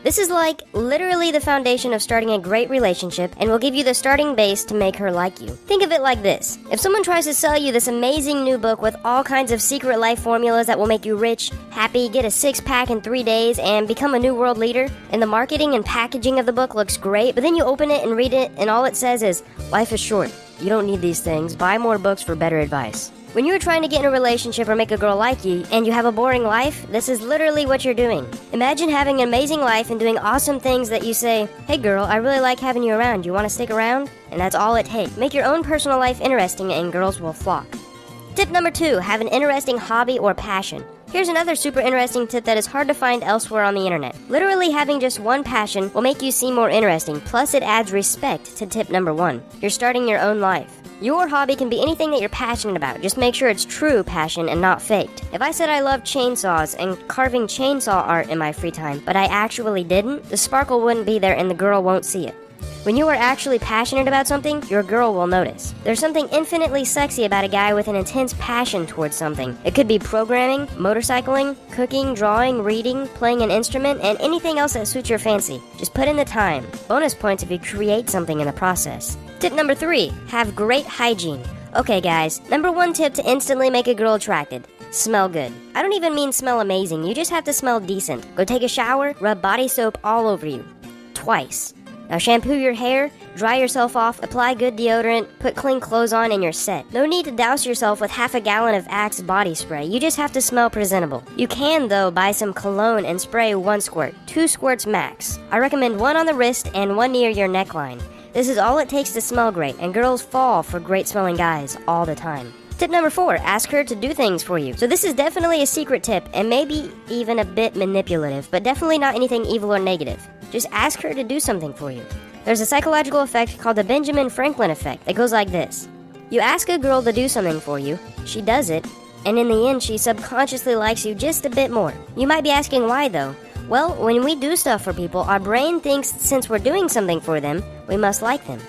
This is like literally the foundation of starting a great relationship and will give you the starting base to make her like you. Think of it like this. If someone tries to sell you this amazing new book with all kinds of secret life formulas that will make you rich, happy, get a six-pack in 3 days, and become a new world leader, and the marketing and packaging of the book looks great, but then you open it and read it and all it says is, life is short. You don't need these things. Buy more books for better advice. When you're trying to get in a relationship or make a girl like you, and you have a boring life, this is literally what you're doing. Imagine having an amazing life and doing awesome things that you say, hey girl, I really like having you around. You want to stick around? And that's all it takes. Make your own personal life interesting and girls will flock. Tip number 2, have an interesting hobby or passion. Here's another super interesting tip that is hard to find elsewhere on the internet. Literally having just one passion will make you seem more interesting, plus it adds respect to tip number 1. You're starting your own life. Your hobby can be anything that you're passionate about. Just make sure it's true passion and not faked. If I said I love chainsaws and carving chainsaw art in my free time, but I actually didn't, the sparkle wouldn't be there and the girl won't see it. When you are actually passionate about something, your girl will notice. There's something infinitely sexy about a guy with an intense passion towards something. It could be programming, motorcycling, cooking, drawing, reading, playing an instrument, and anything else that suits your fancy. Just put in the time. Bonus points if you create something in the process. Tip number 3, have great hygiene. Okay guys, number 1 tip to instantly make a girl attracted. Smell good. I don't even mean smell amazing, you just have to smell decent. Go take a shower, rub body soap all over you. Twice. Now shampoo your hair, dry yourself off, apply good deodorant, put clean clothes on, and you're set. No need to douse yourself with half a gallon of Axe body spray. You just have to smell presentable. You can, though, buy some cologne and spray 1 squirt, 2 squirts max. I recommend 1 on the wrist and 1 near your neckline. This is all it takes to smell great, and girls fall for great-smelling guys all the time. Tip number 4, ask her to do things for you. So this is definitely a secret tip, and maybe even a bit manipulative, but definitely not anything evil or negative. Just ask her to do something for you. There's a psychological effect called the Benjamin Franklin effect that goes like this. You ask a girl to do something for you, she does it, and in the end she subconsciously likes you just a bit more. You might be asking why though? Well, when we do stuff for people, our brain thinks since we're doing something for them, we must like them.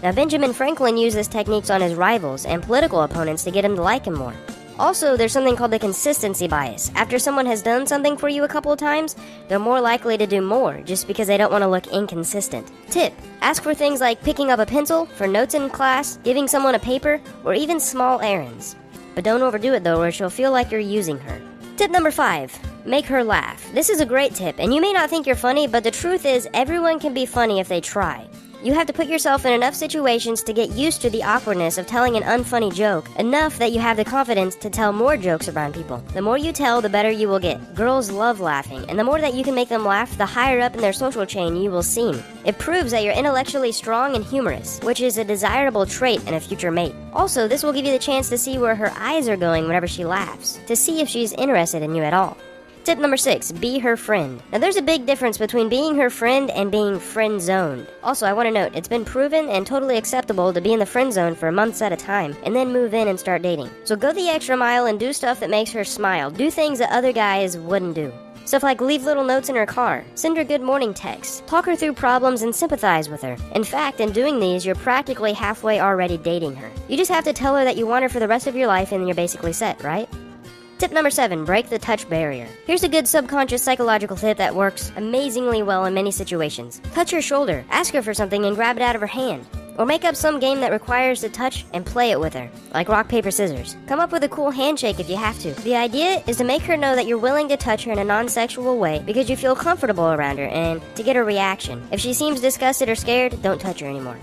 Now, Benjamin Franklin used this techniques on his rivals and political opponents to get him to like him more. Also, there's something called the consistency bias. After someone has done something for you a couple of times, they're more likely to do more just because they don't want to look inconsistent. Tip: ask for things like picking up a pencil, for notes in class, giving someone a paper, or even small errands. But don't overdo it though, or she'll feel like you're using her. Tip number 5. Make her laugh. This is a great tip, and you may not think you're funny, but the truth is everyone can be funny if they try. You have to put yourself in enough situations to get used to the awkwardness of telling an unfunny joke, enough that you have the confidence to tell more jokes around people. The more you tell, the better you will get. Girls love laughing, and the more that you can make them laugh, the higher up in their social chain you will seem. It proves that you're intellectually strong and humorous, which is a desirable trait in a future mate. Also, this will give you the chance to see where her eyes are going whenever she laughs, to see if she's interested in you at all. Tip number 6, be her friend. Now there's a big difference between being her friend and being friend-zoned. Also, I want to note, it's been proven and totally acceptable to be in the friend zone for months at a time, and then move in and start dating. So go the extra mile and do stuff that makes her smile. Do things that other guys wouldn't do. Stuff like leave little notes in her car, send her good morning texts, talk her through problems and sympathize with her. In fact, in doing these, you're practically halfway already dating her. You just have to tell her that you want her for the rest of your life and then you're basically set, right? Tip number 7, break the touch barrier. Here's a good subconscious psychological tip that works amazingly well in many situations. Touch her shoulder, ask her for something and grab it out of her hand. Or make up some game that requires the touch and play it with her, like rock, paper, scissors. Come up with a cool handshake if you have to. The idea is to make her know that you're willing to touch her in a non-sexual way because you feel comfortable around her and to get a reaction. If she seems disgusted or scared, don't touch her anymore.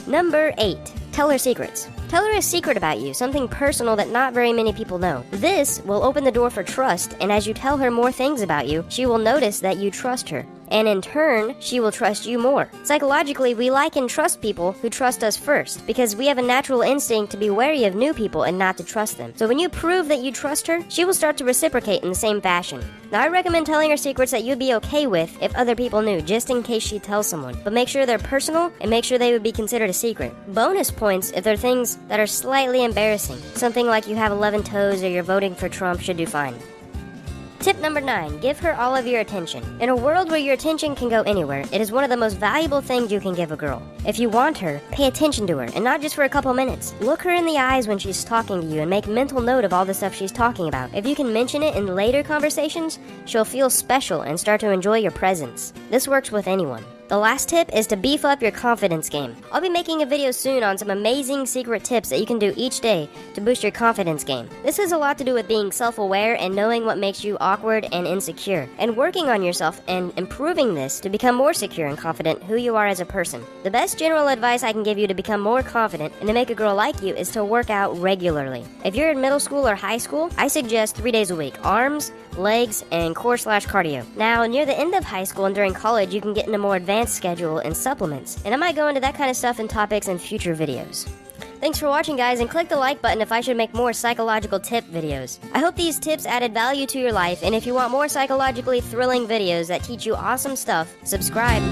Number 8, tell her secrets. Tell her a secret about you, something personal that not very many people know. This will open the door for trust, and as you tell her more things about you, she will notice that you trust her. And in turn, she will trust you more. Psychologically, we like and trust people who trust us first, because we have a natural instinct to be wary of new people and not to trust them. So when you prove that you trust her, she will start to reciprocate in the same fashion. Now, I recommend telling her secrets that you'd be okay with if other people knew, just in case she tells someone. But make sure they're personal, and make sure they would be considered a secret. Bonus points if they're things that are slightly embarrassing. Something like you have 11 toes or you're voting for Trump should do fine. Tip number 9, give her all of your attention. In a world where your attention can go anywhere, it is one of the most valuable things you can give a girl. If you want her, pay attention to her, and not just for a couple minutes. Look her in the eyes when she's talking to you and make mental note of all the stuff she's talking about. If you can mention it in later conversations, she'll feel special and start to enjoy your presence. This works with anyone. The last tip is to beef up your confidence game. I'll be making a video soon on some amazing secret tips that you can do each day to boost your confidence game. This has a lot to do with being self-aware and knowing what makes you awkward and insecure, and working on yourself and improving this to become more secure and confident who you are as a person. The best general advice I can give you to become more confident and to make a girl like you is to work out regularly. If you're in middle school or high school, I suggest 3 days a week: arms, legs, and core/cardio. Now, near the end of high school and during college, you can get into more advanced schedule and supplements, and I might go into that kind of stuff and topics in future videos. Thanks for watching, guys, and click the like button if I should make more psychological tip videos. I hope these tips added value to your life, and if you want more psychologically thrilling videos that teach you awesome stuff, subscribe.